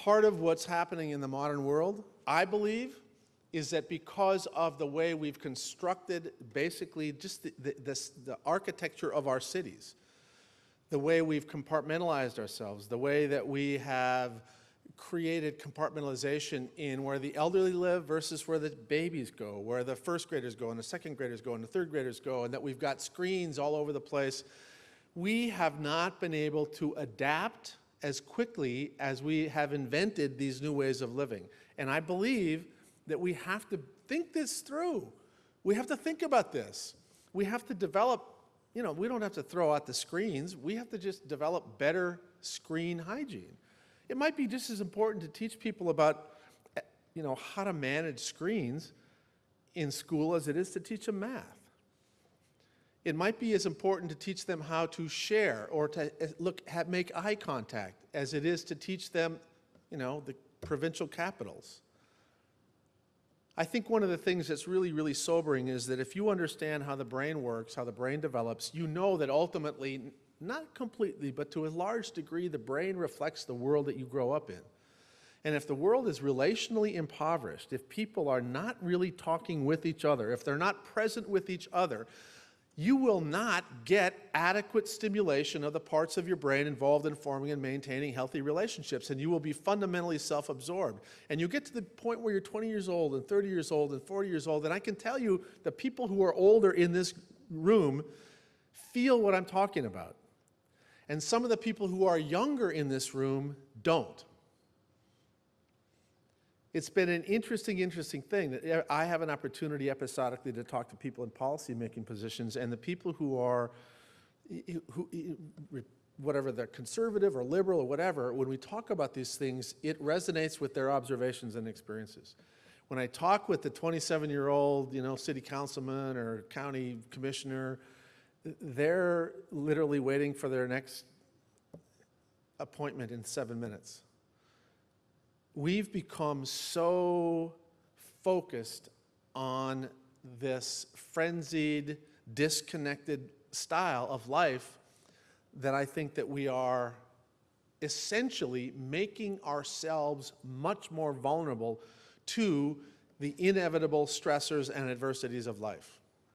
part of what's happening in the modern world, I believe, is that because of the way we've constructed basically just the architecture of our cities, the way we've compartmentalized ourselves, the way that we have created compartmentalization in where the elderly live versus where the babies go, where the first graders go and the second graders go and the third graders go, and that we've got screens all over the place, we have not been able to adapt as quickly as we have invented these new ways of living. And I believe that we have to think this through. We have to think about this. We have to develop, we don't have to throw out the screens. We have to just develop better screen hygiene. It might be just as important to teach people about, how to manage screens in school as it is to teach them math. It might be as important to teach them how to share or to make eye contact as it is to teach them, the provincial capitals. I think one of the things that's really, really sobering is that if you understand how the brain works, how the brain develops, you know that ultimately, not completely, but to a large degree, the brain reflects the world that you grow up in. And if the world is relationally impoverished, if people are not really talking with each other, if they're not present with each other, you will not get adequate stimulation of the parts of your brain involved in forming and maintaining healthy relationships, and you will be fundamentally self-absorbed. And you get to the point where you're 20 years old and 30 years old and 40 years old, and I can tell you the people who are older in this room feel what I'm talking about. And some of the people who are younger in this room don't. It's been an interesting thing that I have an opportunity episodically to talk to people in policy-making positions, and the people who are, whatever they're conservative or liberal or whatever, when we talk about these things, it resonates with their observations and experiences. When I talk with the 27-year-old, city councilman or county commissioner, they're literally waiting for their next appointment in 7 minutes. We've become so focused on this frenzied, disconnected style of life that I think that we are essentially making ourselves much more vulnerable to the inevitable stressors and adversities of life.